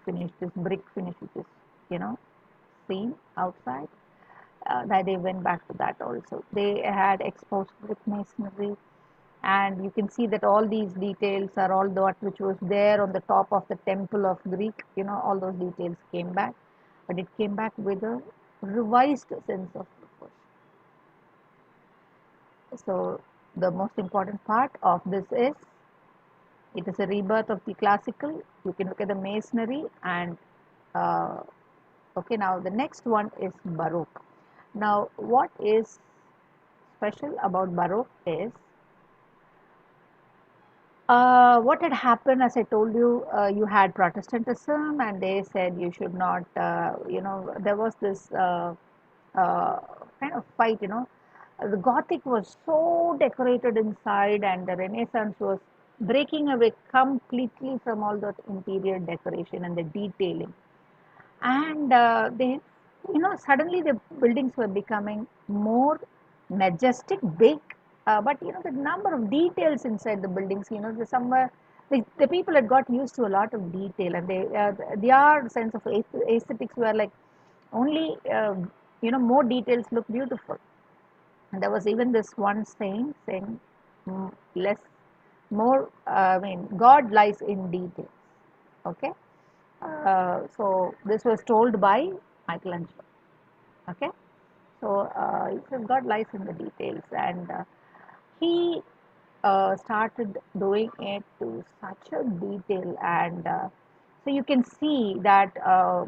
finish, this brick finish, which is, you know, seen outside. That they went back to that also. They had exposed brick masonry, and you can see that all these details are all that which was there on the top of the temple of Greek. You know, all those details came back, but it came back with a revised sense of proportion. So the most important part of this is it is a rebirth of the classical. You can look at the masonry and uh, okay, now the next one is Baroque. Now what is special about Baroque is what had happened, as I told you, you had Protestantism, and they said you should not, there was this uh, kind of fight, The Gothic was so decorated inside, and the Renaissance was breaking away completely from all that interior decoration and the detailing. And suddenly the buildings were becoming more majestic, big, but the number of details inside the buildings, somewhere the people had got used to a lot of detail, and their sense of aesthetics were like only more details look beautiful. And there was even this one saying less, more, God lies in details. Okay. So this was told by Michelangelo. Okay. So it says God lies in the details, and he started doing it to such a detail, and so you can see that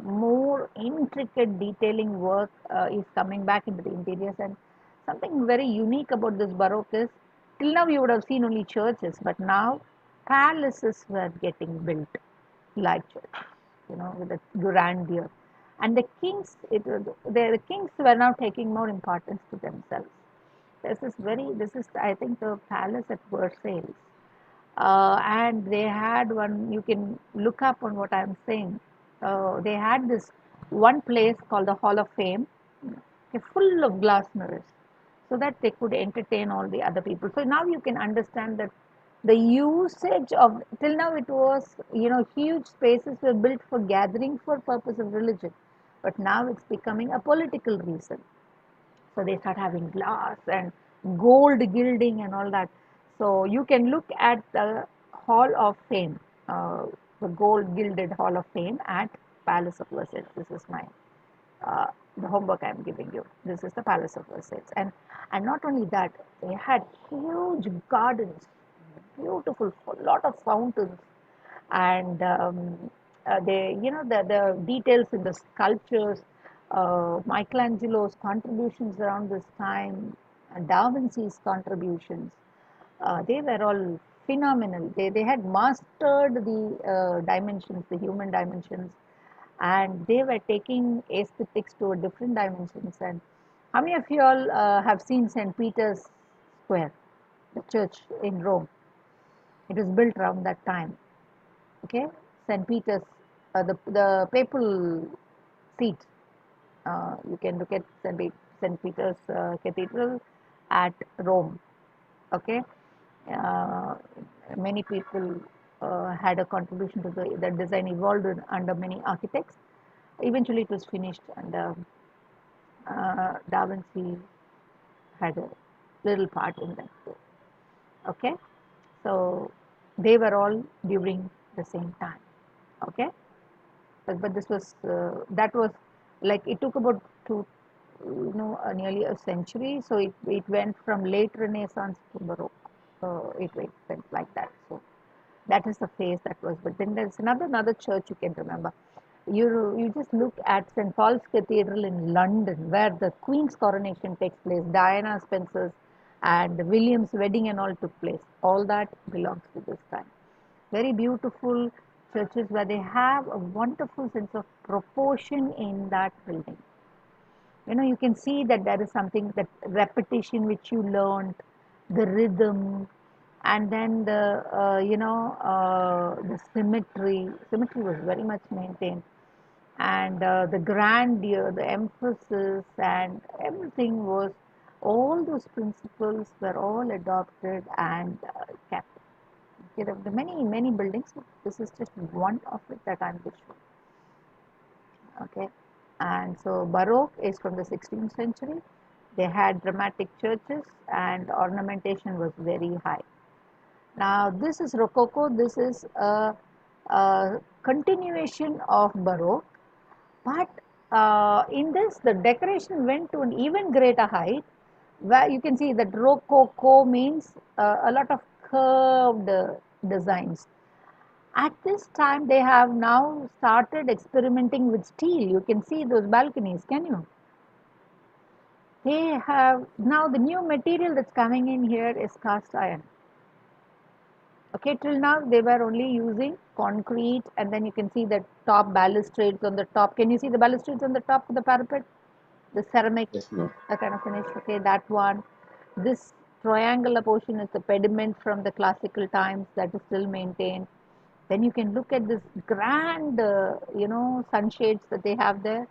more intricate detailing work is coming back into the interiors. And something very unique about this Baroque is, till now you would have seen only churches, but now palaces were getting built like churches, with a grandeur. And the kings, the kings were now taking more importance to themselves. This is, I think, the palace at Versailles. And they had one, you can look up on what I'm saying. They had this one place called the Hall of Fame, okay, full of glass mirrors, so that they could entertain all the other people. So now you can understand that the usage of, till now it was, huge spaces were built for gathering for purpose of religion, but now it's becoming a political reason. So they start having glass and gold gilding and all that. So you can look at the Hall of Fame, uh, the gold gilded Hall of Fame at Palace of Versailles. This is my uh, the homework I'm giving you. This is the Palace of Versailles, and not only that, they had huge gardens, beautiful, a lot of fountains, and the details in the sculptures, Michelangelo's contributions around this time, Da Vinci's contributions, they were all phenomenal. They had mastered the dimensions, the human dimensions, and they were taking aesthetics to a different dimensions. And how many of you all have seen St. Peter's Square, the church in Rome? It was built around that time. Okay, St. Peter's, the papal seat. You can look at St. Peter's Cathedral at Rome. Okay, uh, many people had a contribution to the design, evolved under many architects. Eventually, it was finished, and Da Vinci had a little part in that too. Okay, so they were all during the same time. Okay, but this was that was like it took about nearly a century. So it went from late Renaissance to Baroque. It went like that. So that is the phase that was. But then there's another church you can remember. You just look at St. Paul's Cathedral in London, where the Queen's coronation takes place, Diana Spencer's and William's wedding and all took place. All that belongs to this time. Very beautiful churches where they have a wonderful sense of proportion in that building. You can see that there is something, that repetition which you learned, the rhythm, and then the symmetry was very much maintained, and the grandeur, the emphasis, and everything was, all those principles were all adopted and kept. Okay, there were many buildings, but this is just one of it that I'm going to show. Okay, and so Baroque is from the 16th century. They had dramatic churches and ornamentation was very high. Now this is Rococo. This is a continuation of Baroque, but in this the decoration went to an even greater height, where you can see that Rococo means a lot of curved designs. At this time, they have now started experimenting with steel. You can see those balconies, can you? They have now the new material that's coming in here is cast iron. Okay, till now they were only using concrete, and then you can see the top balustrades on the top. Can you see the balustrades on the top of the parapet? The ceramic Yes, ma'am. kind of finish. Okay, that one. This triangular portion is the pediment from the classical times that is still maintained. Then you can look at this grand, sunshades that they have there.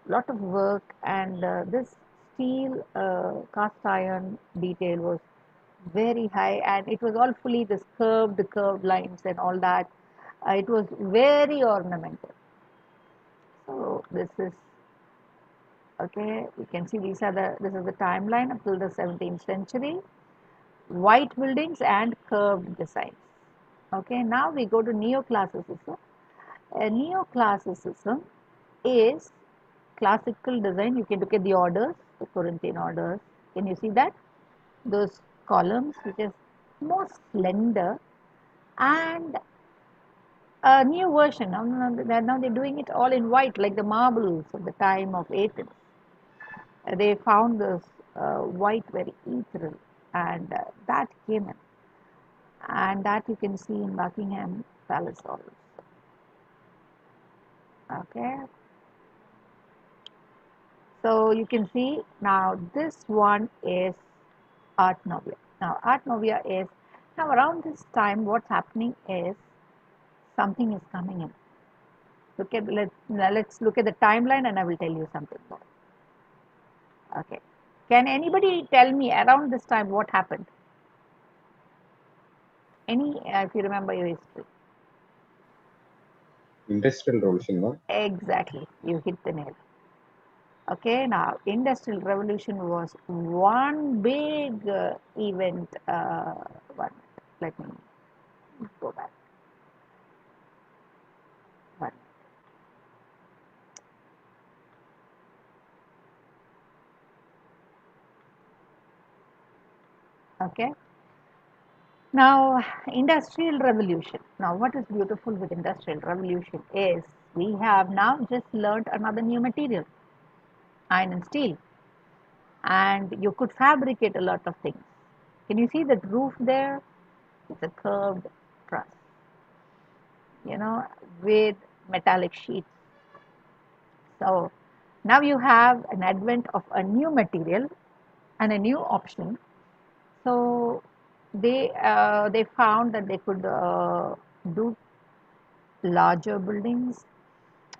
Lot of work, and this steel cast iron detail was very high, and it was all fully this curved lines and all that. It was very ornamental. So this is okay. You can see this is the timeline up till the 17th century. White buildings and curved designs. Okay, now we go to neoclassicism. Neoclassicism is classical design. You can look at the orders, the Corinthian orders. Can you see that? Those columns, which is more slender, and a new version. Now they're doing it all in white, like the marbles of the time of Athens. They found this white very ethereal, and that came in. And that you can see in Buckingham Palace also. Okay, so you can see now this one is Art Nouveau. Now Art Nouveau is now around this time. What's happening is something is coming in. Let's look at the timeline, and I will tell you something more. Okay, can anybody tell me around this time what happened? Any, if you remember your history? Industrial revolution, ma'am. Exactly, you hit the nail. Okay, now industrial revolution was one big event. One, let me go back. One. Okay. Now, industrial revolution. Now, what is beautiful with industrial revolution is we have now just learned another new material, iron and steel, and you could fabricate a lot of things. Can you see that roof there? It's a curved truss, you know, with metallic sheets. So now you have an advent of a new material and a new option. So they found that they could do larger buildings,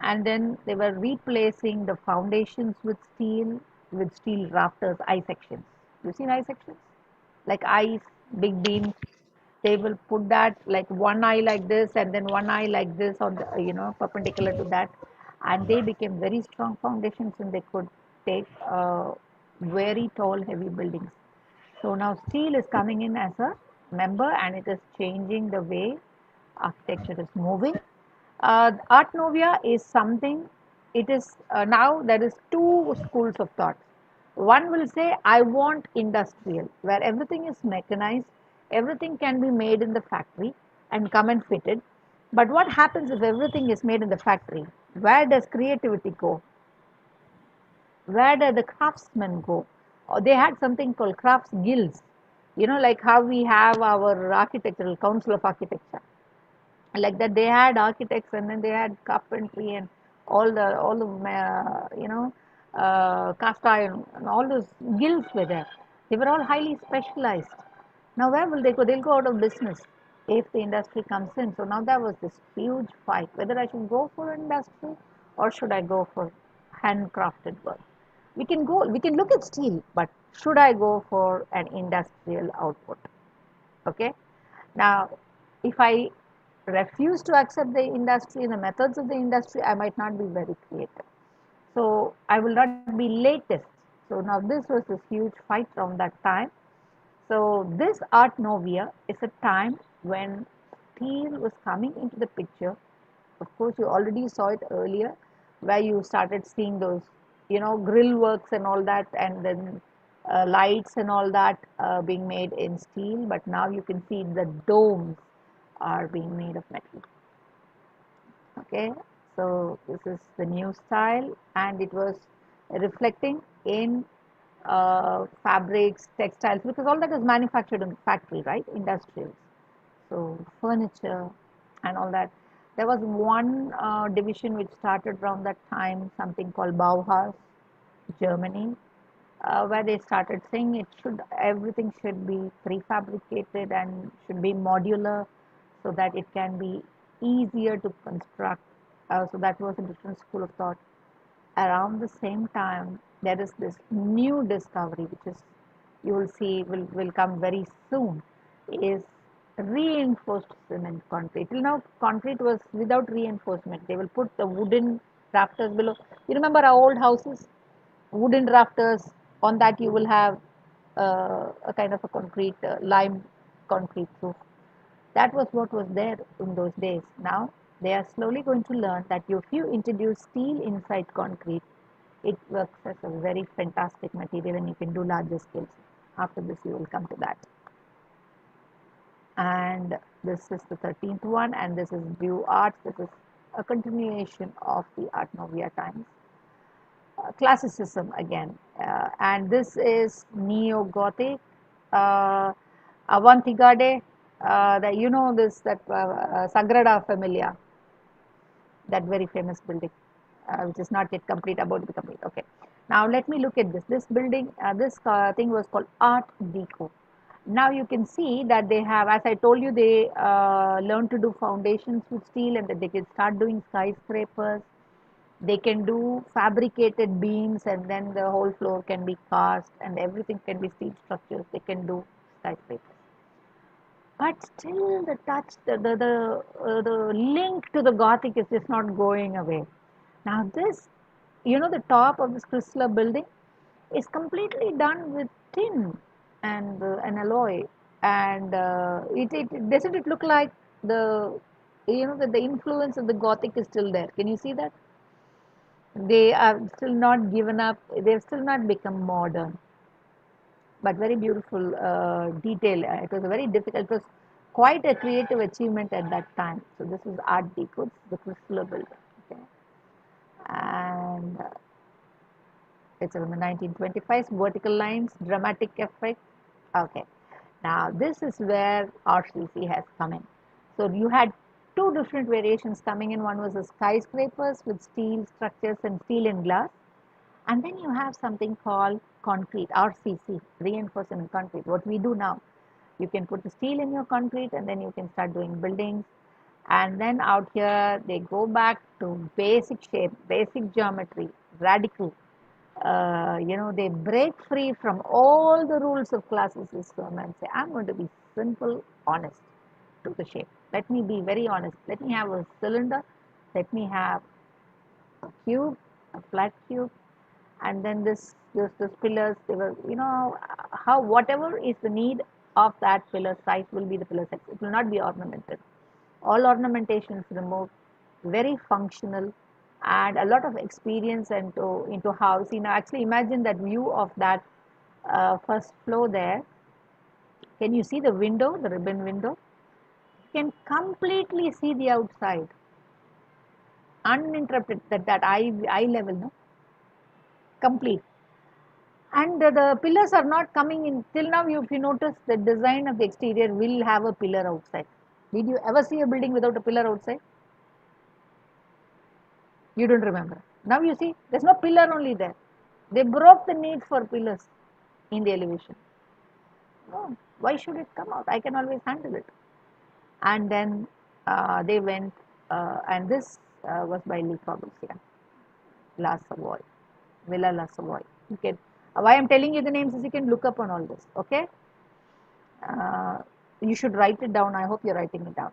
and then they were replacing the foundations with steel rafters, I sections. You seen I sections? Like eyes, big beams. They will put that like one eye like this and then one eye like this on the, perpendicular to that, and they became very strong foundations, and they could take very tall, heavy buildings. So now steel is coming in as a member, and it is changing the way architecture is moving. Art Novia is something, it is now there is two schools of thought. One will say, I want industrial, where everything is mechanized, everything can be made in the factory and come and fitted. But what happens if everything is made in the factory? Where does creativity go? Where do the craftsmen go? Or they had something called crafts guilds, like how we have our architectural council of architecture. Like that, they had architects, and then they had carpentry and all the cast iron, and all those guilds were there. They were all highly specialized. Now where will they go? They'll go out of business if the industry comes in. So now there was this huge fight whether I should go for industry or should I go for handcrafted work. We can look at steel, but should I go for an industrial output? Okay. Now, if I refuse to accept the industry, the methods of the industry, I might not be very creative. So I will not be latest. So now this was this huge fight from that time. So this Art Novia is a time when steel was coming into the picture. Of course, you already saw it earlier, where you started seeing those, grill works and all that, and then lights and all that being made in steel. But now you can see the domes are being made of metal. Okay, so this is the new style, and it was reflecting in fabrics, textiles, because all that is manufactured in factory, right? Industrials. So furniture and all that. There was one division which started around that time, something called Bauhaus, Germany, where they started saying everything should be prefabricated and should be modular, so that it can be easier to construct. So that was a different school of thought. Around the same time, there is this new discovery, which is, you will see, will come very soon, is reinforced cement concrete. Till now, concrete was without reinforcement. They will put the wooden rafters below. You remember our old houses? Wooden rafters, on that you will have a kind of a concrete, lime concrete roof. That was what was there in those days. Now they are slowly going to learn that if you introduce steel inside concrete, it works as a very fantastic material and you can do larger scales. After this, you will come to that. And this is the 13th one, and this is Blue Arts. This is a continuation of the Art Novia times. Classicism again, and this is neo-Gothic, uh, avant-garde. That, this, that Sagrada Familia, that very famous building, which is not yet complete, about to be complete. Okay, now let me look at this. This building, this thing was called Art Deco. Now you can see that they have, as I told you, they learn to do foundations with steel, and that they can start doing skyscrapers. They can do fabricated beams, and then the whole floor can be cast, and everything can be steel structures. They can do skyscrapers. But still, the touch, the link to the Gothic is just not going away. Now, this, the top of this crystal building is completely done with tin and an alloy, and it doesn't it look like that the influence of the Gothic is still there. Can you see that? They are still not given up. They've still not become modern, but very beautiful detail. It was a very difficult. It was quite a creative achievement at that time. So this is Art Deco, the crystal building. Okay. And it's from the 1925, vertical lines, dramatic effect. Okay. Now this is where RCC has come in. So you had two different variations coming in. One was the skyscrapers with steel structures and steel and glass. And then you have something called concrete, RCC, reinforcement concrete. What we do now, you can put the steel in your concrete, and then you can start doing buildings. And then out here, they go back to basic shape, basic geometry, radical. They break free from all the rules of classicism and say, I'm going to be simple, honest to the shape. Let me be very honest. Let me have a cylinder. Let me have a cube, a flat cube, and then this pillars, they were, how whatever is the need of that pillar size will be the pillar size. It will not be ornamented. All ornamentation is removed. Very functional, and a lot of experience into house. Actually imagine that view of that first floor there. Can you see the window, the ribbon window? You can completely see the outside, uninterrupted, that eye level, no, complete. And the pillars are not coming in till now. If you notice, the design of the exterior will have a pillar outside. Did you ever see a building without a pillar outside? You don't remember. Now you see, there's no pillar only there. They broke the need for pillars in the elevation. No, why should it come out? I can always handle it. And then they went, and this was by Le Corbusier, La Savoy, Villa La Savoy. You can, why I'm telling you the names is you can look up on all this, okay? You should write it down. I hope you're writing it down.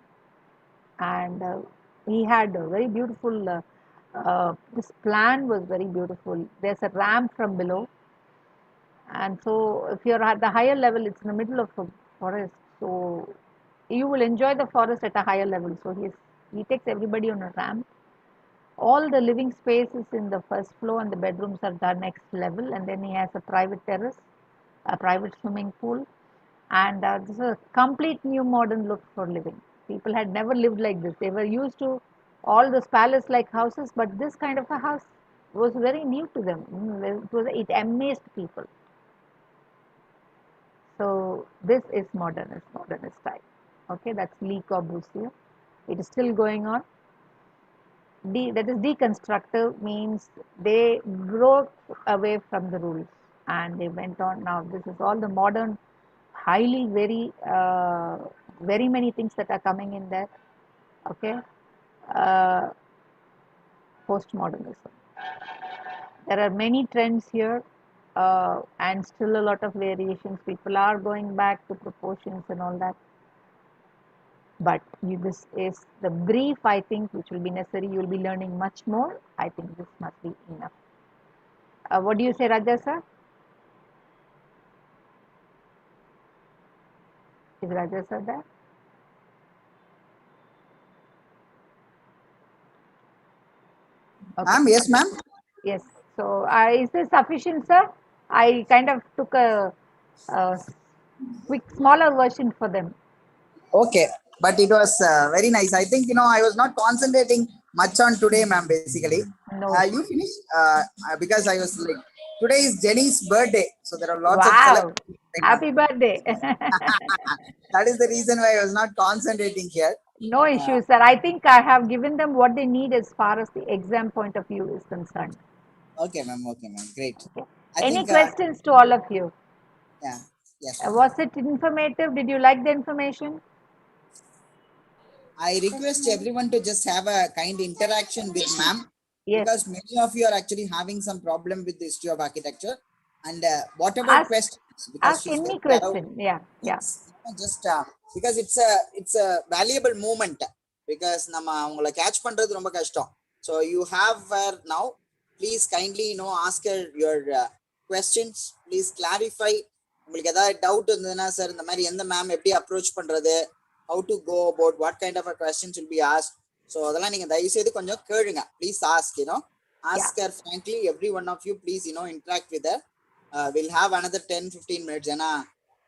and he had a very beautiful. This plan was very beautiful. There's a ramp from below, and so if you're at the higher level, it's in the middle of a forest. So you will enjoy the forest at a higher level. So he takes everybody on a ramp. All the living space is in the first floor, and the bedrooms are the next level. And then he has a private terrace, a private swimming pool, and this is a complete new modern look for living. People had never lived like this. They were used to all those palace-like houses, but this kind of a house was very new to them. It amazed people. So this is modernist style. Okay, that's Le Corbusier. It is still going on. That is deconstructive means they broke away from the rules and they went on. Now this is all the modern, highly very many things that are coming in there. Okay, uh, postmodernism. There are many trends here, and still a lot of variations. People are going back to proportions and all that. But this is the brief, I think, which will be necessary. You will be learning much more. I think this must be enough. What do you say, Rajaa sir? Is Rajaa sir there? Okay. Ma'am, yes, ma'am. Yes. So, is this sufficient, sir? I kind of took a quick, smaller version for them. Okay, but it was very nice. I think I was not concentrating much on today, ma'am. Basically, No issue. you finished because I was like, today is Jenny's birthday, so there are lots of Wow. celebrations going on. Happy birthday. That is the reason why I was not concentrating here. No Uh, issues, sir. I think I have given them what they need as far as the exam point of view is concerned. okay, ma'am. Okay, ma'am. Great. Okay. I Any think, questions to all of you? yeah, yes, ma'am. Was it informative? Did you like the information? I request everyone to just have a kind interaction with ma'am Yes. because many of you are actually having some problem with the history of architecture and whatever Ask questions because ask she's any very thorough. question. Yeah. Yeah. Yes, just because it's a valuable moment because நம்ம அவங்கள catch பண்றது ரொம்ப கஷ்டம். So you have her now. Please kindly ask her your questions. Please clarify. உங்களுக்கு ஏதாவது doubt இருந்ததுன்னா sir இந்த மாதிரி எந்த மேம் எப்படி அப்ரோச் பண்றது, how to go about, what kind of a questions will be asked. So அதெல்லாம் நீங்க தயவு செய்து கொஞ்சம் கேளுங்க. Please Yeah. ask her frankly. Every one of you please interact with her. We'll have another 10-15 minutes ஏன்னா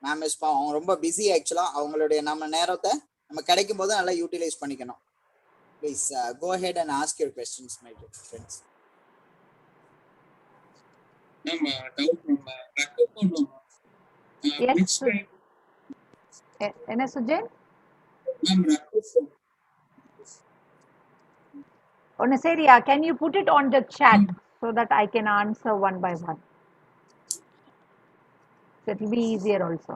ma'am is அவங்க ரொம்ப busy ஆக்சுவலா. அவங்களுடைய நம்ம நேரத்தை நம்ம கிடைக்கும் போது நல்லா யூட்டிலைஸ் பண்ணிக்கணும். Please go ahead and ask your questions my friends. Ma'am doubt ma'am Yes. which time என்ன சுஜன்? மேம் ஒன்னு சரியா, can you put it on the chat so that I can answer one by one? So it will be easier also.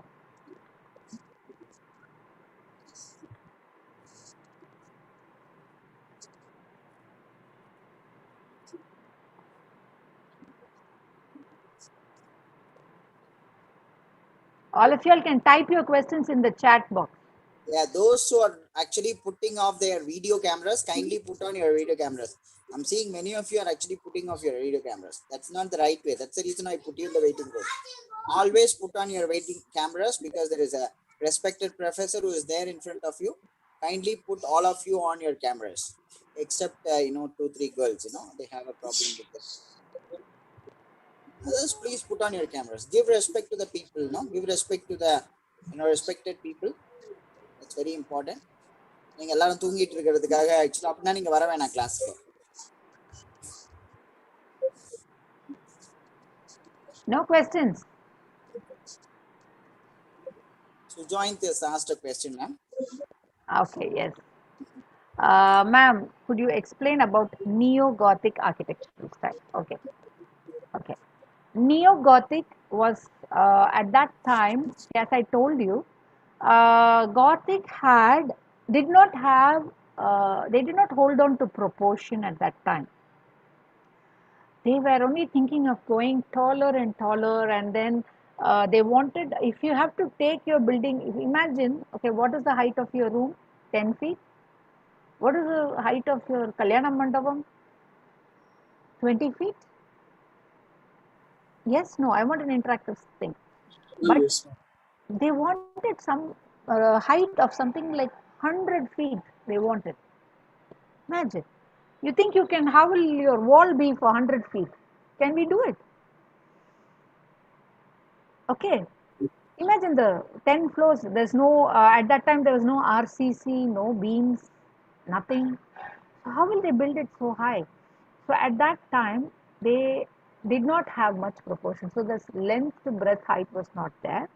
All of you all can type your questions in the chat box. Yeah, those who are actually putting off their video cameras, kindly put on your video cameras. I'm seeing many of you are actually putting off your video cameras. That's not the right way. That's the reason I put you in the waiting room. Always put on your waiting cameras because there is a respected professor who is there in front of you. Kindly put all of you on your cameras, except 2-3 girls. They have a problem with this. Others, please put on your cameras. Give respect to the people. Give respect to the respected people. That's very important. நீங்க எல்லாரும் தூங்கிட்டு இருக்கிறதுக்காக ஆக்சுவலா அப்படின்னா நீங்க வர வேணாம் கிளாஸ்க்கு. No questions. Sujoint has asked a question, ma'am. Okay, yes. Ma'am, could you explain about neo-Gothic architectural style? Okay, okay. Neo-Gothic was at that time, as I told you, Gothic did not have they did not hold on to proportion at that time. They were only thinking of going taller and taller, and then they wanted, if you have to take your building, imagine, okay, what is the height of your room? 10 feet? What is the height of your Kalyana Mandapam? 20 feet? Yes, no, I want an interactive thing. But Yes, ma'am. they wanted some height of something like 100 feet. They wanted. Imagine. You think you can, how will your wall be for 100 feet? Can we do it? Okay. Imagine the 10 floors. There's no, at that time, there was no RCC, no beams, nothing. So, how will they build it so high? So, at that time, they did not have much proportion. So, this length to breadth height was not there.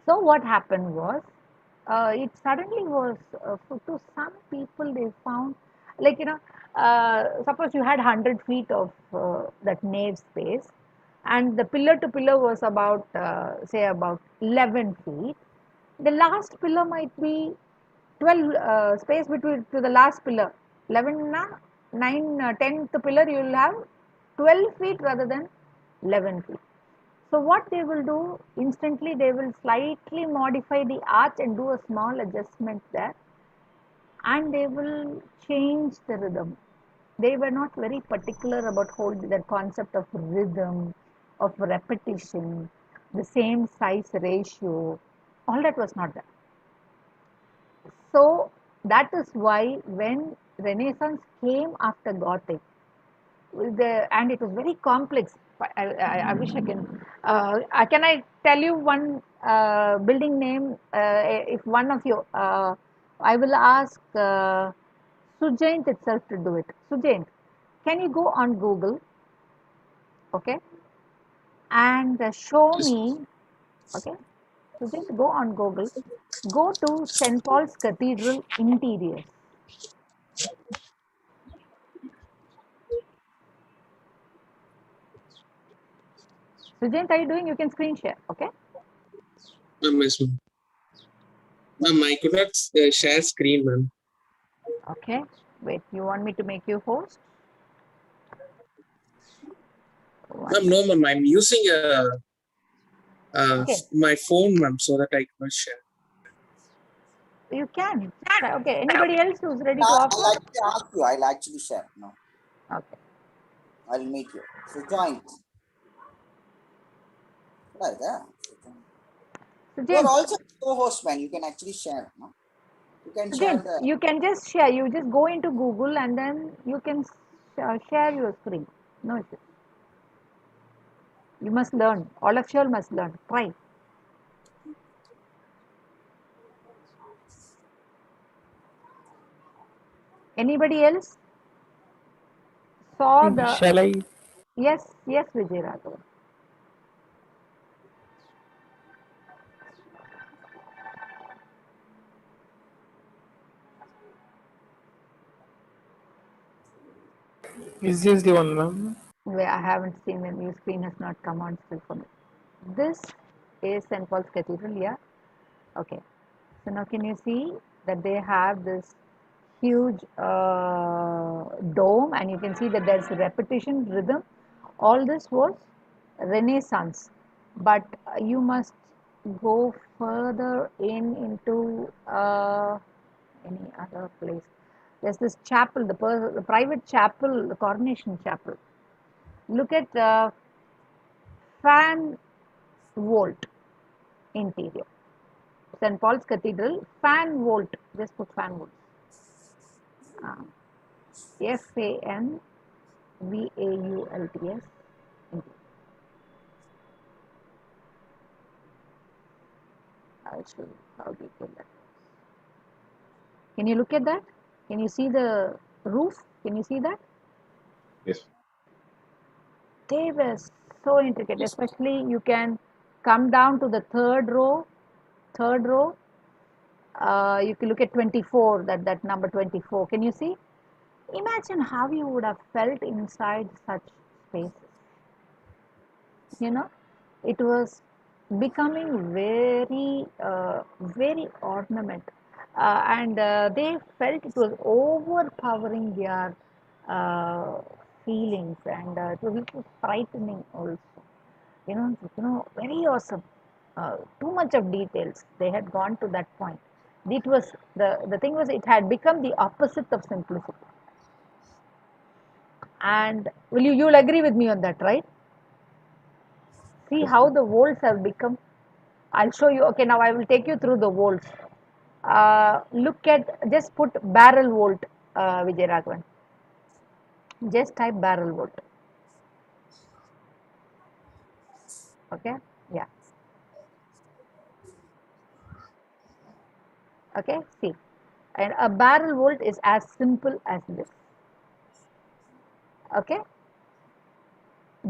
So what happened was, it suddenly was to some people they found like suppose you had 100 feet of that nave space, and the pillar to pillar was about say about 11 feet. The last pillar might be 12 space between to the last pillar 11 na 9 10th pillar you will have 12 feet rather than 11 feet. So what they will do instantly, they will slightly modify the arch and do a small adjustment there, and they will change the rhythm. They were not very particular about hold the concept of rhythm, of repetition, the same size ratio. All that was not there. So that is why when Renaissance came after Gothic, and it was very complex. I wish I can. Can I tell you one building name? If one of you, I will ask Sujaint itself to do it. Sujaint, can you go on Google, okay, and show Yes, me, okay? Sujaint, go on Google, go to St. Paul's Cathedral interiors. Sujaint, are you doing? You can screen share, okay? ma'am. Yes, ma'am. Ma'am, I could not share screen, ma'am. Okay. Wait, you want me to make you host? Ma'am, One no, minute. ma'am. I'm using Okay, my phone, ma'am, so that I could share. you can. Okay, anybody else who's ready to I'll offer? actually ask you. I'll actually share. No, Okay. I'll meet you. So join. Right there. So, You are James, also a co-host, man. You can actually share. No? You can so share James, the. you can just share. You just go into Google and then you can share your screen. No issue. You must learn. All of you all must learn. Try. Anybody else saw the? Shall I? Yes, yes, Vijay Raghavan. Is this the one, ma'am? Wait, I haven't seen the new screen has not come on still for me. This is St. Paul's Cathedral, yeah. Okay. So now can you see that they have this huge dome, and you can see that there's repetition rhythm. All this was Renaissance, but you must go further into any other place. There's this chapel, the private chapel, the Coronation Chapel. Look at Fan Vault interior. St. Paul's Cathedral, Fan Vault. Just put Fan Vault. FANVAULTS. I'll show you how detailed that. Can you look at that? Can you see the roof? Can you see that? Yes. They were so intricate, Yes, ma'am. especially you can come down to the third row. You can look at 24, that number 24. Can you see? Imagine how you would have felt inside such spaces. You know, it was becoming very ornament, and they felt it was overpowering their uh, feelings, and it was a little frightening also. Very awesome. Too much of details, they had gone to that point. It was the thing was it had become the opposite of simplicity. And you'll agree with me on that, right? See how the volts have become. I'll show you. Okay, now I will take you through the volts. Look at, just put barrel volt, Vijay Raghavan. Just type barrel volt. Okay, yeah. Okay, see. And a barrel volt is as simple as this. Okay,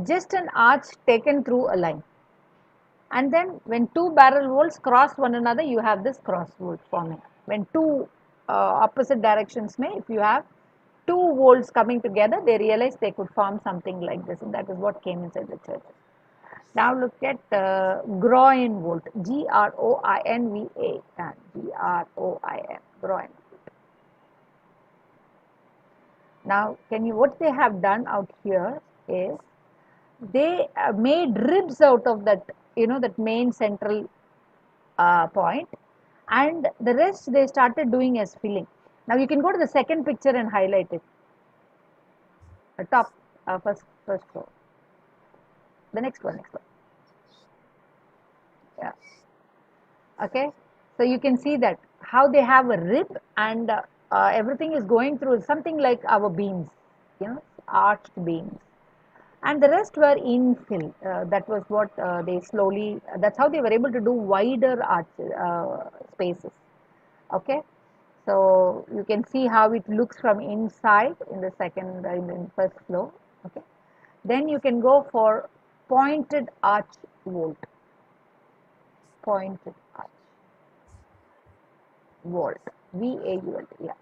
just an arch taken through a line. And then when two barrel volts cross one another, you have this cross volt forming. When two opposite directions may, if you have two volts coming together, they realized they could form something like this, and that is what came inside the church. Now look at Groin volt, Groinva, Groin, Groin. Now, what they have done out here is they made ribs out of that, that main central point, and the rest they started doing as filling. Now you can go to the second picture and highlight it. The top, first floor. The next one. Yeah. Okay. So you can see that how they have a rib, and everything is going through something like our beams, arched beams. And the rest were infill. That was what they slowly, that's how they were able to do wider arch spaces. Okay. So you can see how it looks from inside in the in the first floor. Okay. Then you can go for pointed arch vault. Pointed arch vault. VAULT. Yeah.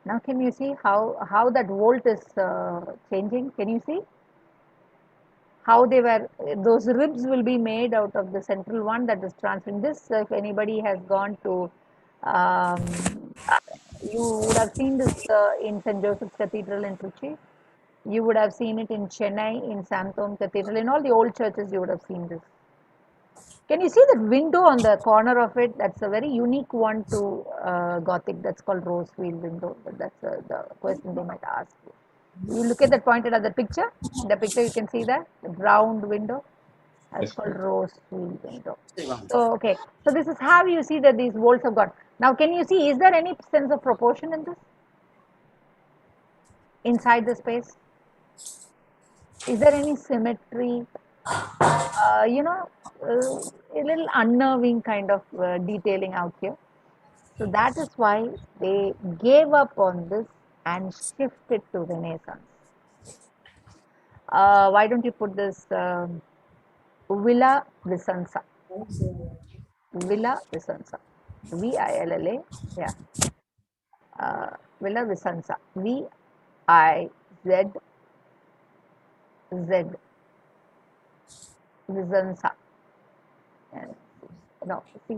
Now can you see how that vault is changing? Can you see how they were? Those ribs will be made out of the central one that is transferring this. If anybody has gone to, um, you would have seen this in St. Joseph's Cathedral in Trichy. You would have seen it in Chennai in Santom Cathedral. In all the old churches, you would have seen this. Can you see that window on the corner of it? That's a very unique one to Gothic. That's called rose field window. That's the question they might ask you. You look at that pointed at the picture. In the picture, you can see that the round window. That's called rose field window. So okay. So this is how you see that these walls have got. Now, can you see? Is there any sense of proportion in this? Inside the space? Is there any symmetry? A little unnerving kind of detailing out here. So that is why they gave up on this and shifted to Renaissance. Why don't you put this Villa Vicenza? Villa Vicenza. VILLA. Yeah. Villa Vicenza. VIZZ. Vicenza. No, see.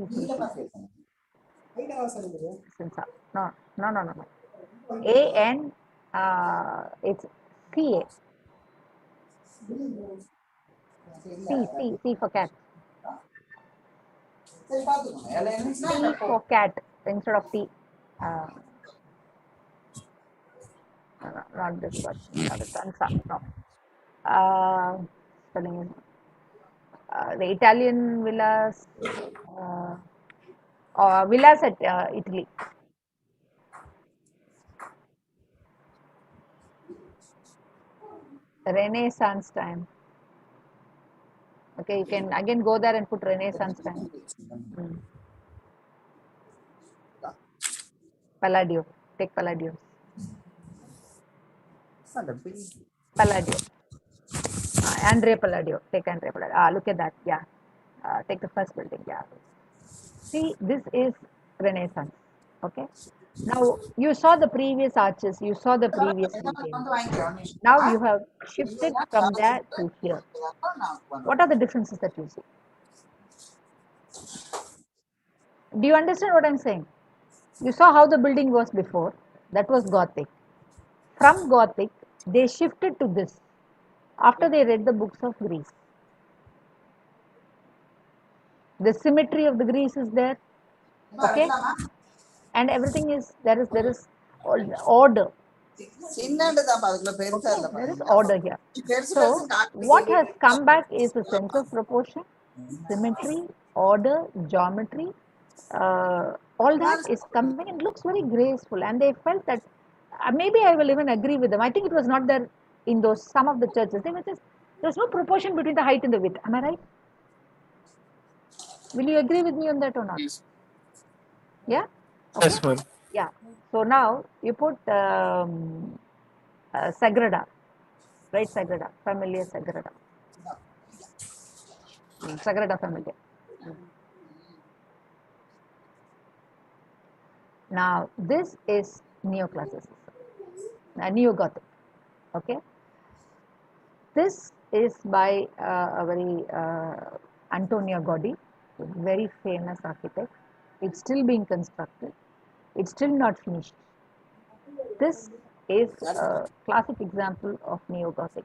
Vicenza. No. AN, it's CA. C for cat. C for cat instead of T. No, not this one. Vicenza. No. Spelling is the Italian villas, or villas at Italy. Renaissance time. Okay, you can again go there and put Renaissance time. Palladio. Take Palladio. Palladio. Andrea Palladio. Take Andrea Palladio. Look at that. Yeah. Take the first building. Yeah. See, this is Renaissance. Okay. Now you saw the previous arches. You saw the previous details. Now you have shifted from there to here. What are the differences that you see? Do you understand what I'm saying? You saw how the building was before. That was Gothic. From Gothic, they shifted to this after they read the books of Greece. The symmetry of the Greece is there, okay, and everything is there is order. Okay, there is order here. So what has come back is a sense of proportion, symmetry, order, geometry. All that is coming and looks very graceful. And they felt that maybe I will even agree with them. I think it was not there in those some of the churches. They were just there's no proportion between the height and the width. Am I right? Will you agree with me on that or not? Yes. Yeah. Okay. Yes, ma'am. Yeah. So now you put Sagrada, right? Sagrada, familiar Sagrada. Sagrada Familia. Now, this is neoclassicism, neo-Gothic. Okay, this is by a very Antonio Gaudi, a very famous architect. It's still being constructed. It's still not finished. This is a classic example of neo-Gothic.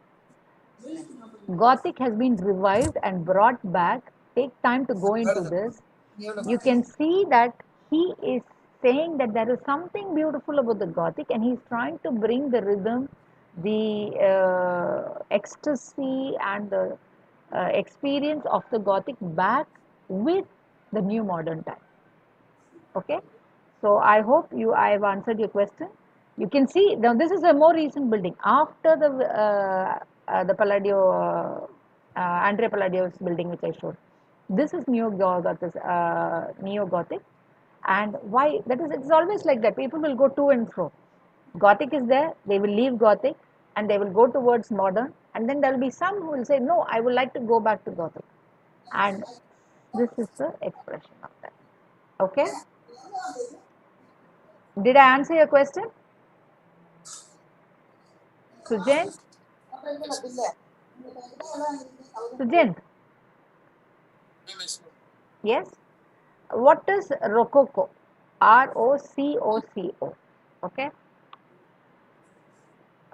Gothic has been revived and brought back. Take time to go into this. You can see that he is saying that there is something beautiful about the Gothic, and he's trying to bring the rhythm, the ecstasy, and the experience of the Gothic back with the new modern time. Okay, so I hope I have answered your question. You can see now this is a more recent building after the Palladio Andrea Palladio's building which I showed. This is neo Gothic, and why that is it's always like that. People will go to and fro. Gothic is there, they will leave Gothic and they will go towards modern, and then there will be some who will say, no, I would like to go back to Gothic. And this is the expression of that. Okay? Did I answer your question? Sujent? Yes. Sujent, Yes. yes? What is Rococo? Rococo. Okay?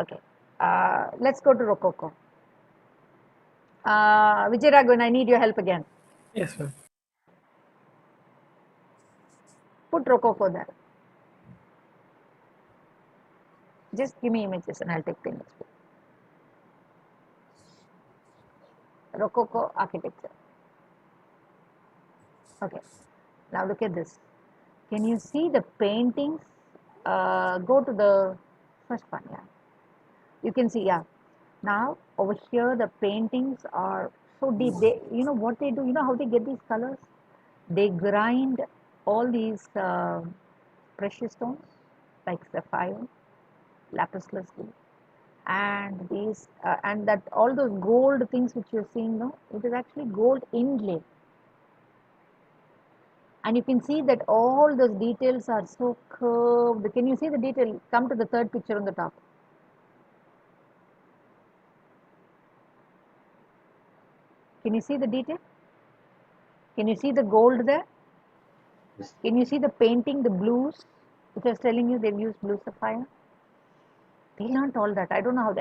Okay. Let's go to Rococo. Vijayaraghavan, I need your help again. Yes, ma'am. Put Rococo there. Just give me images and I'll take the image. Rococo architecture. Okay. Now look at this. Can you see the paintings? Go to the first one, yeah. You can see, yeah. Now over here the paintings are so deep. They, you know what they do? You know how they get these colors? They grind all these precious stones like sapphire, lapis lazuli, and these and that all those gold things which you're seeing now, it is actually gold inlay. And you can see that all those details are so curved. Can you see the detail? Come to the third picture on the top. Can you see the detail? Can you see the gold there? Can you see the painting, the blues, which I was telling you they've used blue sapphire? They learned all that. I don't know how.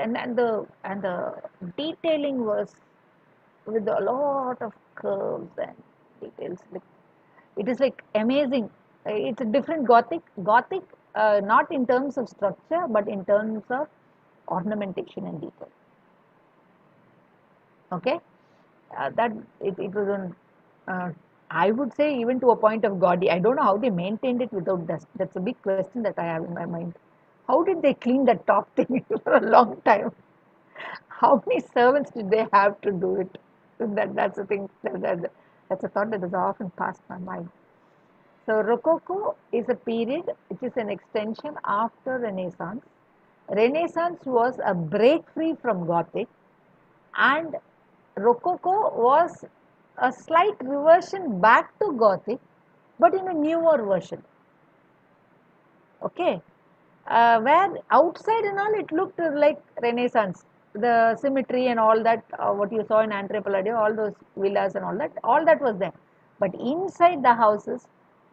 And the detailing was with a lot of curves and details. Like, it is like amazing. It's a different Gothic, not in terms of structure, but in terms of ornamentation and detail. Okay, that it was on. I would say even to a point of gaudy. I don't know how they maintained it without dust. That's a big question that I have in my mind. How did they clean that top thing for a long time? How many servants did they have to do it? That's a thing. That's a thought that has often passed my mind. So Rococo is a period which is an extension after Renaissance. Renaissance was a break free from Gothic, and Rococo was a slight reversion back to Gothic, but in a newer version. Okay, where outside and all it looked like Renaissance, the symmetry and all that, what you saw in Andrea Palladio, all those villas and all that was there. But inside the houses,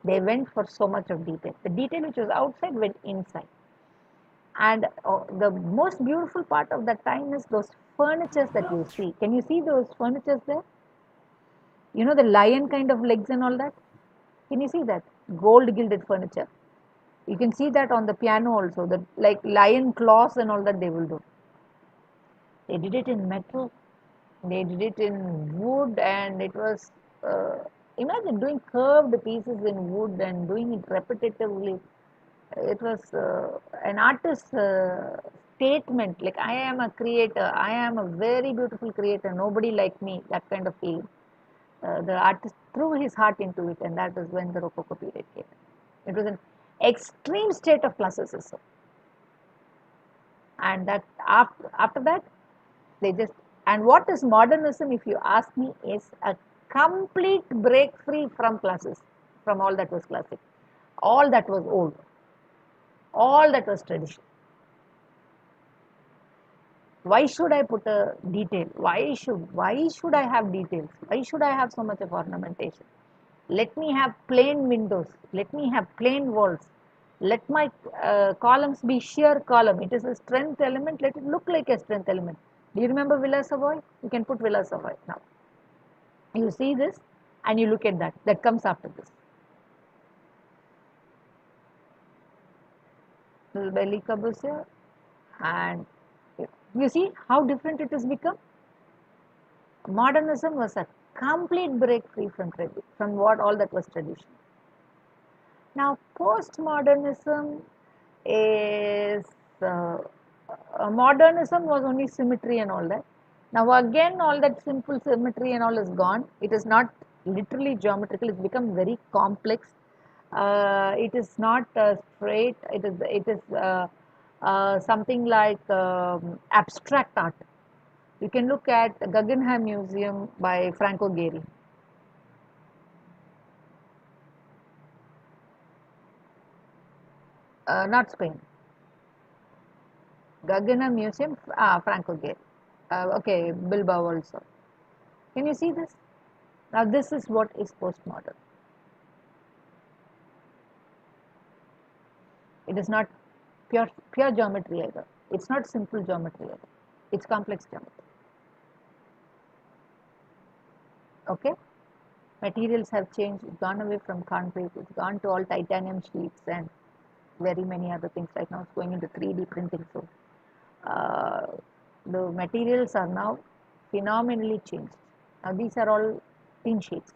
they went for so much of detail. The detail which was outside went inside. And the most beautiful part of that time is those furnitures that you see. Can you see those furnitures there? You know the lion kind of legs and all that? Can you see that? Gold gilded furniture. You can see that on the piano also, the like lion claws and all that they will do. They did it in metal, they did it in wood, and it was, imagine doing curved pieces in wood and doing it repetitively. It was an artist's statement, like I am a creator, I am a very beautiful creator, nobody like me, that kind of feeling. The artist threw his heart into it, and that is when the Rococo period came. It was an extreme state of classicism, and that after that they just, and what is modernism, if you ask me, is a complete break free from classes, from all that was classic, all that was old, all that was tradition. Why should I put a detail? Why should I have details? Why should I have so much of ornamentation? Let me have plain windows, let me have plain walls, let my columns be sheer column. It is a strength element, let it look like a strength element. Do you remember Villa Savoy? You can put Villa Savoy now. You see this and you look at that, that comes after this. This is by Le Corbusier, and you see how different it has become. Modernism was a complete break free from what all that was tradition. Now, postmodernism is modernism was only symmetry and all that. Now, again, all that simple symmetry and all is gone. It is not literally geometrical. It's become very complex. It is not straight. It is something like abstract art. You can look at the Guggenheim Museum by Franco Gehry. Not Spain. Guggenheim Museum, Franco Gehry. Okay, Bilbao also. Can you see this? Now this is what is postmodern. It is not pure geometry either. It's not simple geometry either. It's complex geometry. Okay? Materials have changed. It's gone away from concrete. It's gone to all titanium sheets and very many other things. Right now it's going into 3D printing. So uh, the materials are now phenomenally changed. Now these are all tin sheets.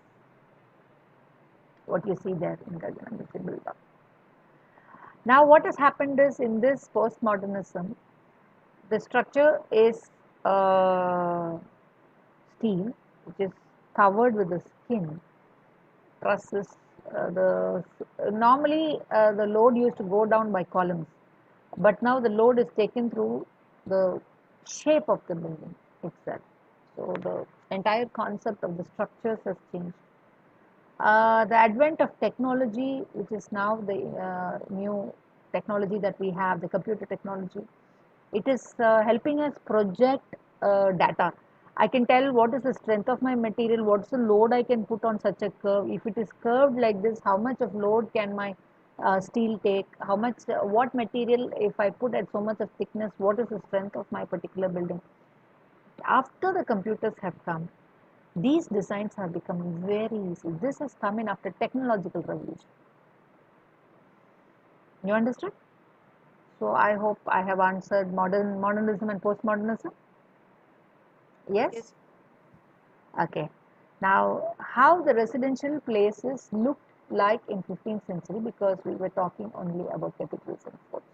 What you see there in Guggenheim is Bilbao. Now what has happened is in this postmodernism, the structure is steel, which is covered with the skin, trusses. Normally the load used to go down by columns, but now the load is taken through the shape of the building itself. So the entire concept of the structures has changed. The advent of technology, which is now the new technology that we have, the computer technology, it is helping us project data. I can tell what is the strength of my material, what's the load I can put on such a curve. If it is curved like this, how much of load can my steel take? How much, what material, if I put at so much of thickness, what is the strength of my particular building? After the computers have come, these designs have become very easy. This has come in after technological revolution. You understood? So I hope I have answered modernism and postmodernism. Yes? Yes. Okay. Now, how the residential places looked like in 15th century, because we were talking only about cathedrals and forts.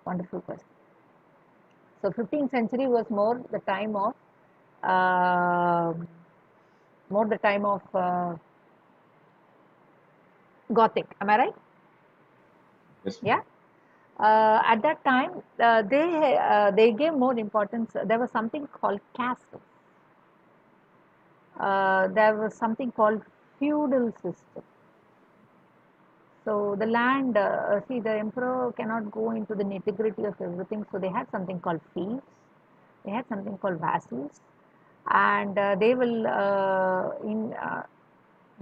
Wonderful question. So 15th century was uh, more the time of Gothic. Am I right? Yes. Yeah. At that time, they gave more importance. There was something called castles. There was something called feudal system. So the land, see, the emperor cannot go into the nitty gritty of everything. So they had something called fiefs. They had something called vassals, and they will in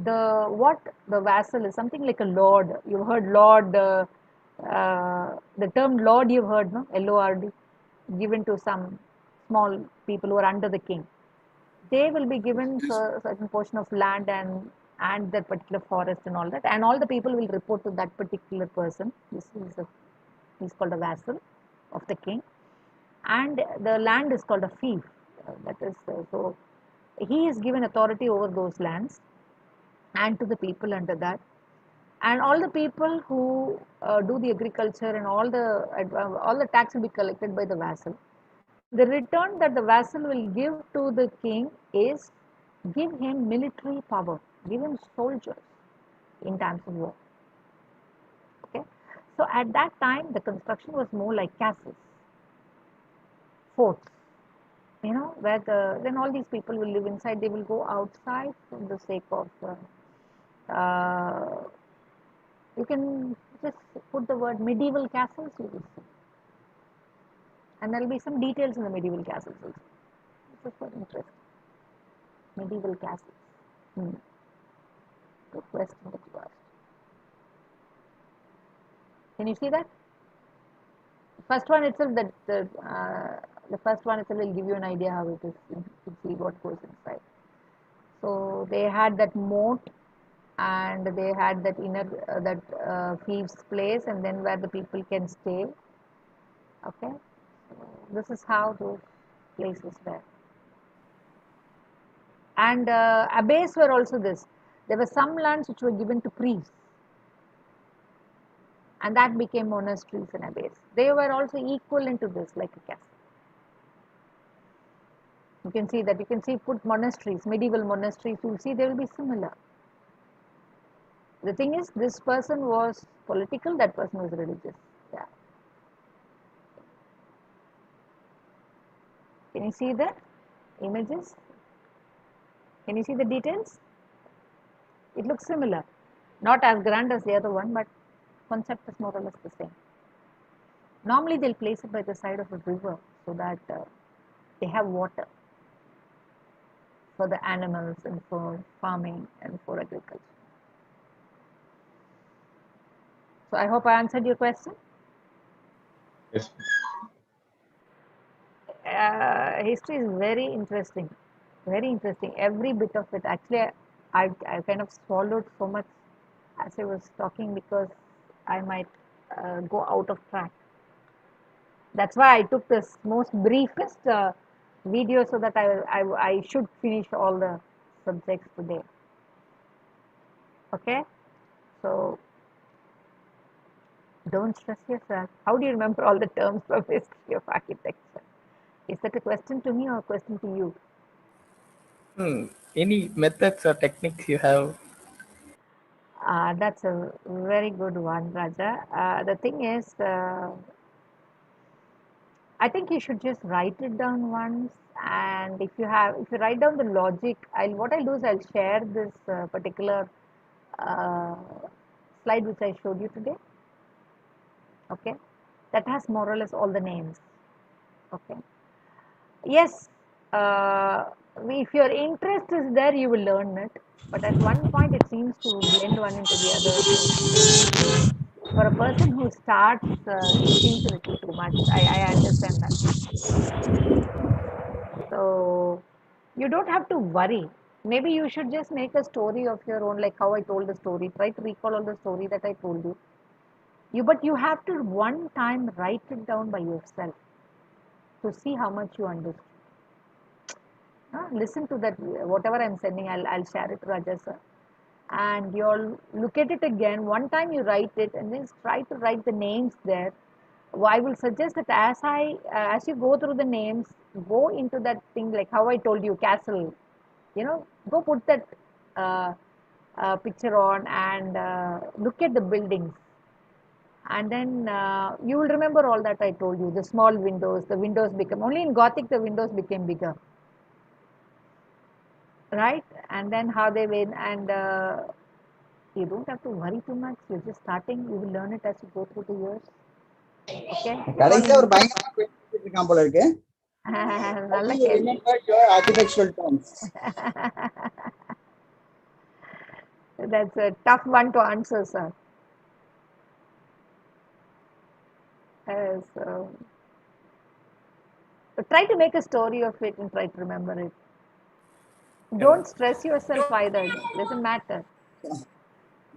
the vassal is something like a lord. You've heard lord. The term lord you've heard, no? LORD, given to some small people who are under the king. they will be given certain portion of land and that particular forest and all that, and all the people will report to that particular person. This is he's called a vassal of the king, and the land is called a fief. That is so he is given authority over those lands and to the people under that, and all the people who do the agriculture and all the tax will be collected by the vassal. The return that the vassal will give to the king is give him military power, give him soldiers in times of war. Okay, so at that time the construction was more like castles, forts, where then all these people will live inside. They will go outside for the sake of uh, you can just put the word medieval castles. You will see, and there will be some details in the medieval castles also. This is quite interesting. Medieval castles. Hmm. Good question that you asked. Can you see that? First one itself, the first one itself will give you an idea how it is. You can see what goes inside. So they had that moat, and they had that inner that thieves' place, and then where the people can stay. Okay, so this is how those places were. And abbeys were also this. There were some lands which were given to priests, and that became monasteries and abbeys. They were also equivalent to this, like a castle. You can see that. You can see put monasteries, medieval monasteries. You will see they will be similar. The thing is, this person was political. That person was religious. Yeah. Can you see the images? Can you see the details? It looks similar. Not as grand as the other one, but concept is more or less the same. Normally, they'll place it by the side of a river so that they have water for the animals and for farming and for agriculture. So I hope I answered your question. Yes. History is very interesting, very interesting. Every bit of it. Actually, I kind of swallowed so much as I was talking because I might go out of track. That's why I took this most briefest video so that I should finish all the subjects today. Okay, so don't stress yourself. How do you remember all the terms from history of architecture? Is that a question to me or a question to you? Any methods or techniques you have? That's a very good one, Raja. The thing is, I think you should just write it down once. And if you write down the logic, what I'll do is I'll share this particular uh, slide which I showed you today. Okay, that has more or less all the names. Okay, yes, if your interest is there, you will learn it. But at one point, it seems to blend one into the other. So for a person who starts, it seems a little too much. I understand that. So you don't have to worry. Maybe you should just make a story of your own, like how I told the story. Try to recall all the story that I told you. But you have to one time write it down by yourself to see how much you understood. Listen to that, whatever I'm sending, I'll share it to Rajaa sir. And you'll look at it again. One time you write it and then try to write the names there. Well, I will suggest that as you go through the names, go into that thing like how I told you, castle. Go put that picture on and look at the buildings. And then you will remember all that I told you. The windows become, only in Gothic the windows became bigger. Right? And then how they win, and you don't have to worry too much. You're just starting. You will learn it as you go through the years. Okay? Keep கடைசியா ஒரு on. பயங்கரமா பேசிட்டு இருக்கான் போல இருக்கு. How நல்ல do you கேள்வி. remember your architectural terms? That's a tough one to answer, sir. So try to make a story of it and try to remember it. Don't stress yourself either. Doesn't matter. Like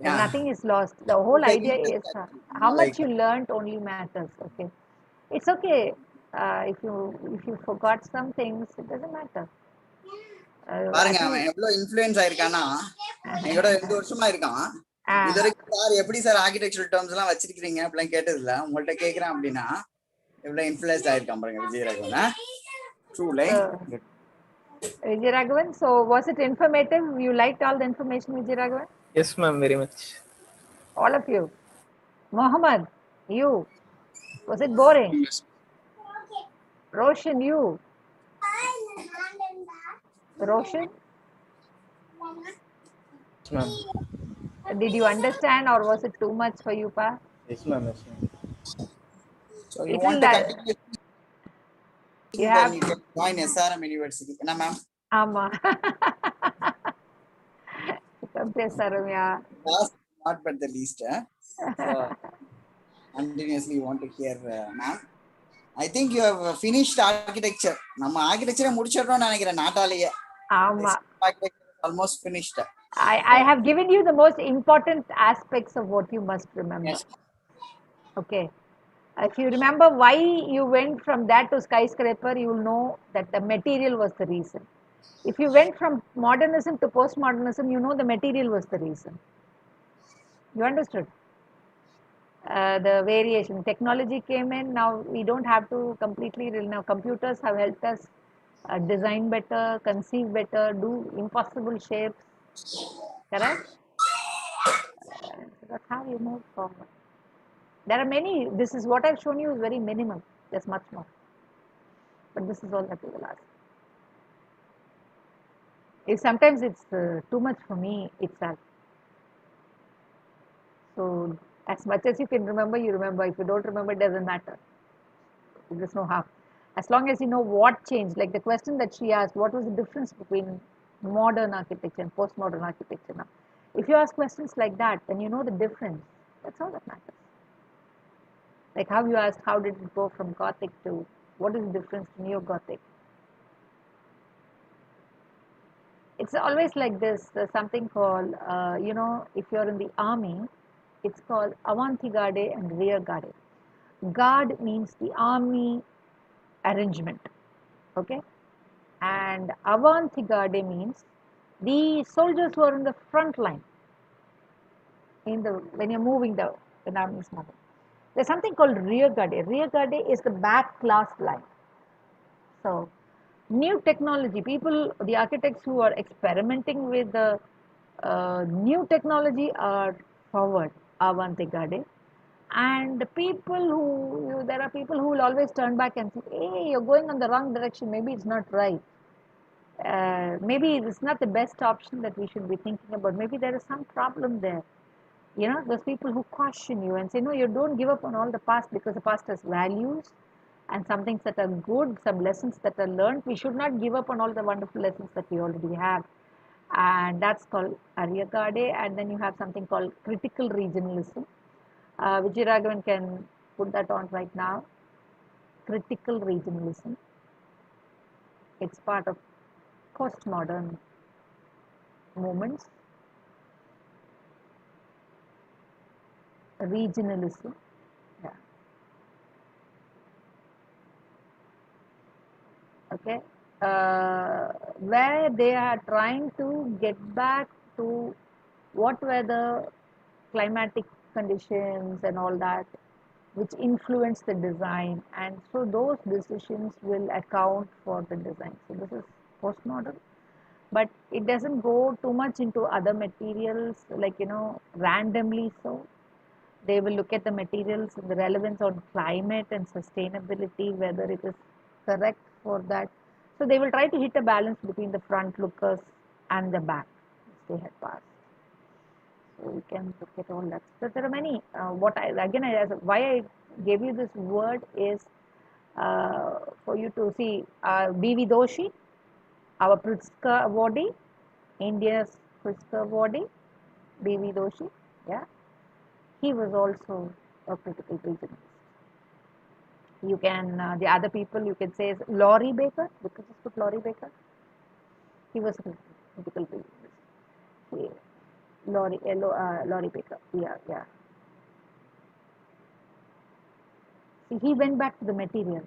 Yeah. nothing is lost. The whole Take idea interest is actually, how like much you learned only matters. Okay, it's okay. If you forgot some things, it doesn't matter. பாருங்க At அவன் least. எவ்வளவு influence ஆயிருக்கானா, என்கூட 2 வருஷமா இருக்கான். இது Ah, வரைக்கும் sir எப்படி sir architectural terms எல்லாம் வச்சிருக்கீங்க அப்படிலாம் கேட்டது இல்ல. உங்கள்ட்ட கேக்குறேன் அப்படின்னா எவ்வளவு இன்ஃப்ளூயன்ஸ் ஆயிருக்கான் பாருங்க Vijayaraghavan. ட்ரூலே. so Vijay Raghavan. So was it informative? You liked all the information, Vijay Raghavan? Yes, ma'am, very much. All of you. Mohammed, you. Was it boring? Yes. Roshan, you. Roshan, Yes, ma'am. did you understand or was it too much for you, Pa? Yes, ma'am. Yes, ma'am. So you want It'll, to continue, you then have, you can join SRM University. என்ன ma'am? Ama. Come to Saramya. Last not but the least. So continuously you want to hear ma'am. I think you have finished architecture. நம்ம ஆர்கிடெக்சரை முடிச்சிடறோம்னு நினைக்கிறேன் நாட்டாலேயே. Ama. Architecture is almost finished. I have given you the most important aspects of what you must remember. Yes. Okay. If you remember why you went from that to skyscraper, you will know that the material was the reason. If you went from modernism to postmodernism, you know the material was the reason. You understood? The variation. Technology came in, now we don't have to completely, now computers have helped us design better, conceive better, do impossible shapes. Correct? That's how you move forward. There are many, this is what I've shown you is very minimum. There's much more. But this is all that we will ask. If sometimes it's too much for me itself. So as much as you can remember, you remember. If you don't remember, it doesn't matter. There's no harm. As long as you know what changed, like the question that she asked, what was the difference between modern architecture and postmodern architecture now? If you ask questions like that, then you know the difference. That's all that matters. Like how you asked, how did it go from Gothic to, what is the difference to Neo-Gothic? It's always like this. There's something called, if you're in the army, it's called avant-garde and rear-garde. Guard means the army arrangement, okay? And avant-garde means the soldiers who are in the front line when you're moving when army is moving. There's something called rear-garde. Rear-garde is the back class line. So new technology, people, the architects who are experimenting with the new technology are forward, avant-garde. And there are people who will always turn back and say, hey, you're going on the wrong direction, maybe it's not right. Maybe it's not the best option that we should be thinking about. Maybe there is some problem there. Those people who caution you and say, no, you don't give up on all the past because the past has values and some things that are good, some lessons that are learned. We should not give up on all the wonderful lessons that we already have. And that's called Aryagade. And then you have something called critical regionalism. Vijay Raghavan can put that on right now. Critical regionalism. It's part of postmodern movements. Regionalism. Yeah. Okay. Where they are trying to get back to what were the climatic conditions and all that which influence the design, and so those decisions will account for the design. So this is postmodern, but it doesn't go too much into other materials like randomly. So they will look at the materials and the relevance on climate and sustainability, whether it is correct for that. So they will try to hit a balance between the front lookers and the back which they had passed. So we can look at all that. So there are many. Why I gave you this word is for you to see B.V. Doshi, our Pritzker awardee, India's Pritzker awardee, B.V. Doshi. Yeah, he was also a critical regionalist. You can, the other people you can say is Laurie Baker, because just put Laurie Baker. He was a critical. Medical field. Yeah. Lorry picker. Yeah, yeah. See, he went back to the material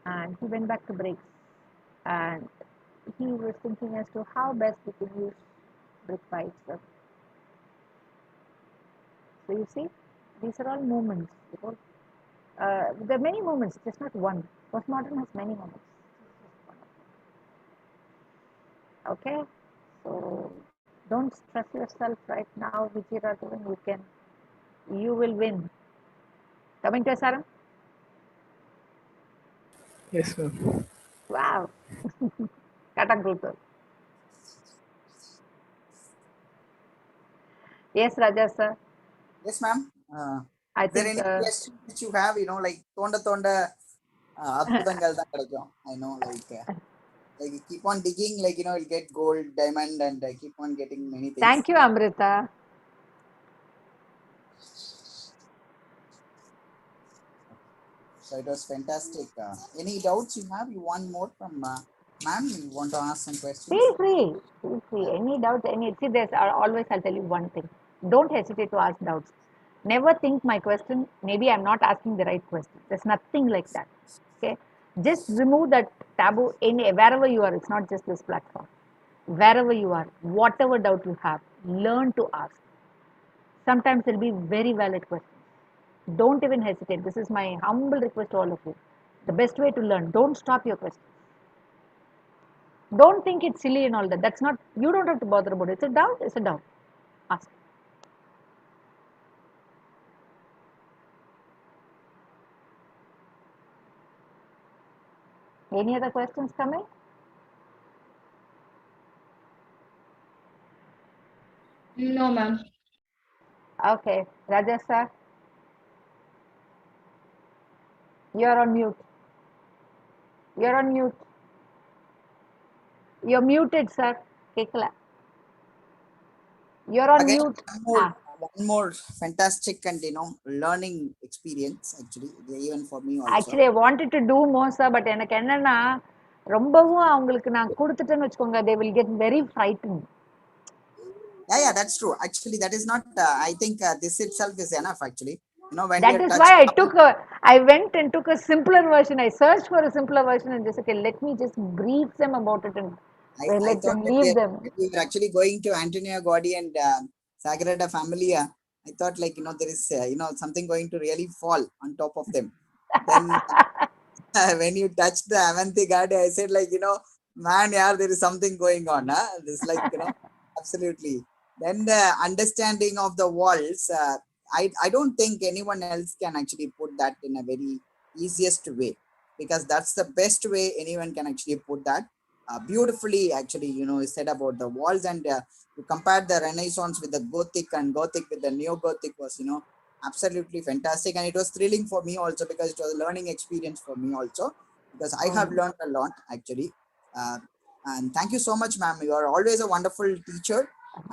and he went back to bricks and he was thinking as to how best we can use brick by itself. So you see, these are all moments. There are many moments, just not one. Postmodern has many moments. Okay, so don't stress yourself right now, Vijay. You will win. Coming to Saram? Yes, ma'am. Wow. Katangruto. Yes, Raja sir. Yes, ma'am. I Is there think any question which you have? Like thonda அற்புதங்கள் தான் கிடைக்கும். I know, like you keep on digging, you'll get gold, diamond, and keep on getting many things. thank you, Amrita. So it was fantastic. Any doubts you have? You want more from ma'am? You want to ask some questions? Feel free. Feel free. Any doubts, any see there's always I'll tell you one thing. Don't hesitate to ask doubts. Never think my question, maybe I'm not asking the right question. There's nothing like that. Okay. Just remove that taboo in wherever you are. It's not just this platform. Wherever you are, whatever doubt you have, learn to ask. Sometimes they'll be very valid questions. Don't even hesitate. This is my humble request to all of you. The best way to learn, don't stop your questions. Don't think it's silly and all that. That's not, you don't have to bother about it. It's a doubt, it's a doubt. Ask. Any other questions coming? No, ma'am. Okay. Raja sir, you're on mute. You're on mute. You're muted, sir. Kekla. You're on Again, mute. Ah. one more fantastic and learning experience actually, even for me also. Actually, I wanted to do more, sir, but எனக்கு என்னன்னா ரொம்பவும் அவங்களுக்கு நான் கொடுத்துட்டேன்னு வச்சுக்கோங்க they will get very frightened. Yeah, that's true. Actually, that is not. I think this itself is enough. Actually, when we That are is touched. why I went and took a simpler version. I searched for a simpler version and just okay, let me just brief them about it and I let thought them that leave them. we were actually going to Antonio Gaudi and Sagrada Familia. I thought there is something going to really fall on top of them. Then when you touched the Avanti Garden, I said man, yeah, there is something going on. This absolutely. Then the understanding of the walls, I don't think anyone else can actually put that in a very easiest way, because that's the best way anyone can actually put that. Beautifully actually said about the walls, and you compared the Renaissance with the Gothic, and Gothic with the Neo-Gothic was absolutely fantastic, and it was thrilling for me also, because it was a learning experience for me also, because I have learned a lot actually. uh, and thank you so much, ma'am. You are always a wonderful teacher,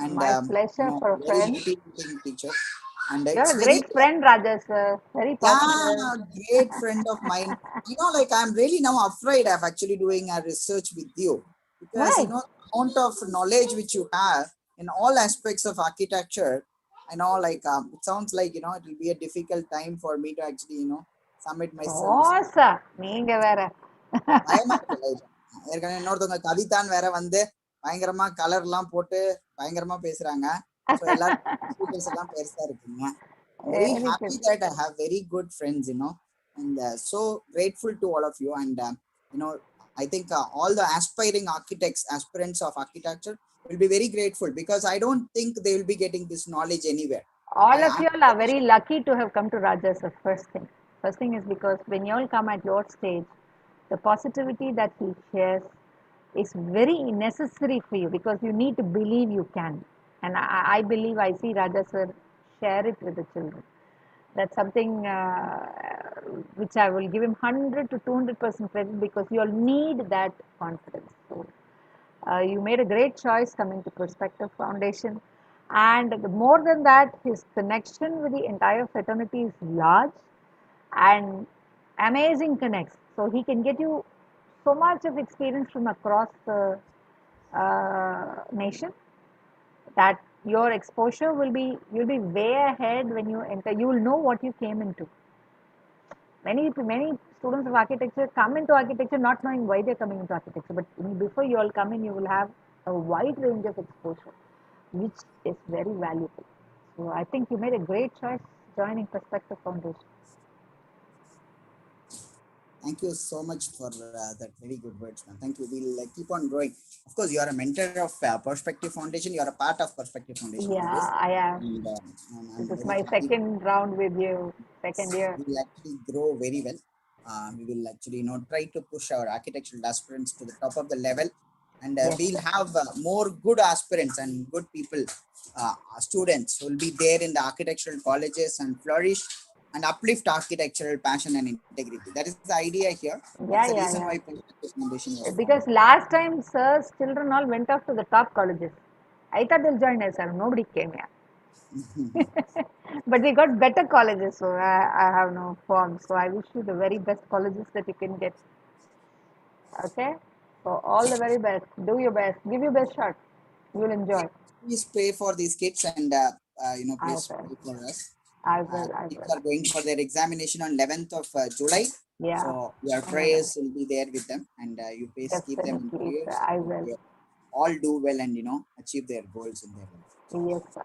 and My pleasure for a very friend. motivating teacher, and You're it's a very great friend, Raja sir. Very popular. yeah, great friend of mine. I'm really now afraid of actually doing a research with you, because Why? amount of knowledge which you have in all aspects of architecture. It sounds like it will be a difficult time for me to actually submit myself. Dosa நீங்க வேற பயமா இருக்கு ஏற்கனவே இன்னொருத்தவங்க கவிதான்னு வேற வந்து பயங்கரமா colour எல்லாம் போட்டு பயங்கரமா பேசுறாங்க. ஸோ எல்லாரும் எல்லாம் பெருசா இருக்குங்க. Very Very happy good. that I have very good friends, and so grateful to all of you. And I think all the aspiring architects, aspirants of architecture, will be very grateful, because I don't think they will be getting this knowledge anywhere. All of I'm you all are very lucky to have come to Raja sir. First thing. First thing is because when you all come at your stage, the positivity that he shares is very necessary for you, because you need to believe you can. And I believe I see Raja sir share it with the children. That's something which I will give him 100 to 200% credit, because you all need that confidence. So you made a great choice coming to Perspective Foundation. And more than that, his connection with the entire fraternity is large and amazing connects. So he can get you so much of experience from across the nation, that your exposure will be, you'll be way ahead when you enter. You will know what you came into. Many students of architecture come into architecture not knowing why they're coming into architecture, but before you all come in, you will have a wide range of exposure, which is very valuable. So I think you made a great choice joining Perspective Foundation. Thank you so much for that very good words, man. Thank you. We'll keep on growing. Of course, you are a mentor of Perspective Foundation. You are a part of Perspective Foundation always. Yeah, I am. And This I'm is very my happy. second round with you, second year. We will actually grow very well. We will actually, try to push our architectural aspirants to the top of the level, and Yes, we'll sir. have more good aspirants and good people, students who will be there in the architectural colleges and flourish and uplift architectural passion and integrity. That is the idea here. That's the Yeah, reason yeah, why yeah. Perspective Foundation was formed. Because last time, sir's children all went off to the top colleges. I thought they'll join us, sir. Nobody came here. But we got better colleges, so I have no qualms. So I wish you the very best colleges that you can get. Okay? So all the very best. Do your best. Give your best shot. You will enjoy. Please pray for these kids, and I please will. pray for us. I will. I Kids will. are going for their examination on 11th of July. Yeah. So your I know that. prayers will be there with them, and you please keep them in Definitely, sir. prayers. I And will. they all do well and achieve their goals in their life. Yes, sir.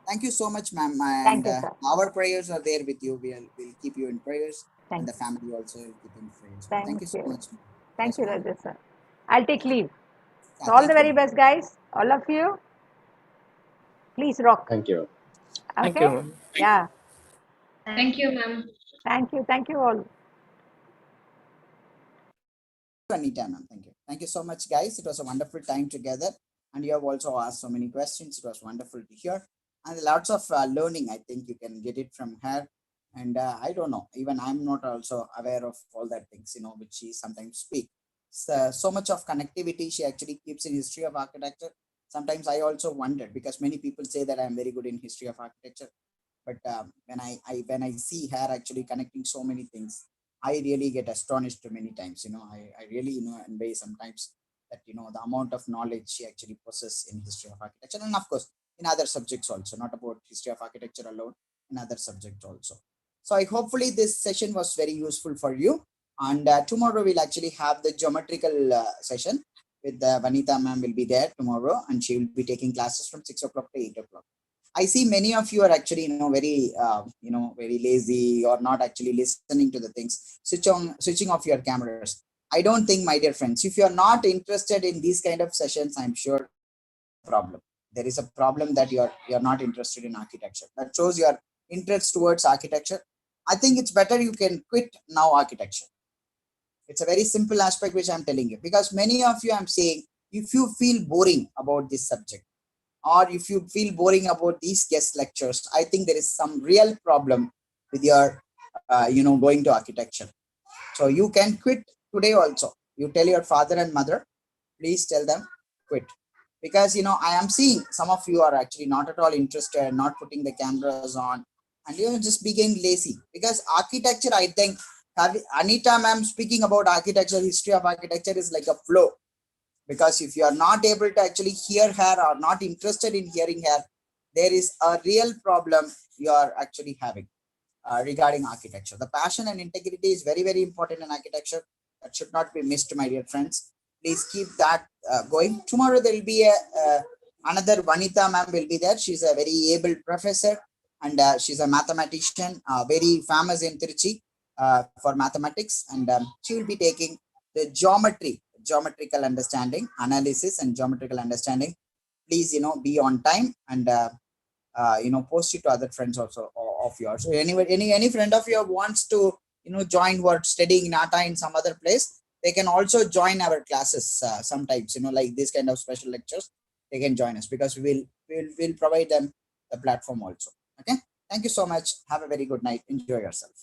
Thank you so much, ma'am. And Thank you, sir. our prayers are there with you. We'll keep you in prayers, and Thank the you. family also will keep in prayers. Well, thank Thank you so you. much, ma'am. Thank Yes, you, ma'am. Rajaa, sir. I'll take leave. So all the Thank you, very ma'am. best, guys. All of you. Please rock. Thank you. Thank Okay? you. Yeah. Thank you, ma'am. Thank you. Thank you all. Anytime, ma'am. Thank you. Thank you so much, guys. It was a wonderful time together. And you have also asked so many questions. It was wonderful to hear. And lots of learning. I think you can get it from her. And I don't know. Even I'm not also aware of all that things, which she sometimes speak. So much of connectivity she actually keeps in history of architecture. Sometimes I also wondered, because many people say that I'm very good in history of architecture. But when I see her actually connecting so many things, I really get astonished many times. I really envy sometimes that the amount of knowledge she actually possesses in history of architecture, and of course in other subjects also, not about history of architecture alone, in other subjects also. So I hopefully this session was very useful for you, and tomorrow we'll actually have the geometrical session with Vanita ma'am will be there tomorrow, and she will be taking classes from 6 o'clock to 8 o'clock. I see many of you are actually, very, very lazy, or not actually listening to the things. Switching off your cameras. I don't think, my dear friends, if you are not interested in these kind of sessions, I'm sure problem. There is a problem that you're not interested in architecture. That shows your interest towards architecture. I think it's better you can quit now architecture. It's a very simple aspect which I'm telling you, because many of you I'm saying, if you feel boring about this subject, or if you feel boring about these guest lectures, I think there is some real problem with your going to architecture. So you can quit today also. You tell your father and mother, please tell them quit, because I am seeing some of you are actually not at all interested, not putting the cameras on, and you're just being lazy. Because architecture, I think, Anita ma'am speaking about architecture, history of architecture is like a flow. Because if you are not able to actually hear her, or not interested in hearing her, there is a real problem you are actually having regarding architecture. The passion and integrity is very, very important in architecture. That should not be missed, my dear friends. Please keep that going. Tomorrow there will be another Vanita ma'am will be there. She's a very able professor, and she's a mathematician, very famous in Trichy for mathematics, and she will be taking the geometrical understanding, analysis, and geometrical understanding. Please, be on time, and post it to other friends also of yours. So anyway, any friend of yours wants to join who are studying NATA in some other place, they can also join our classes sometimes. Like this kind of special lectures, they can join us, because we'll provide them the platform also. Okay. Thank you so much. Have a very good night. Enjoy yourself.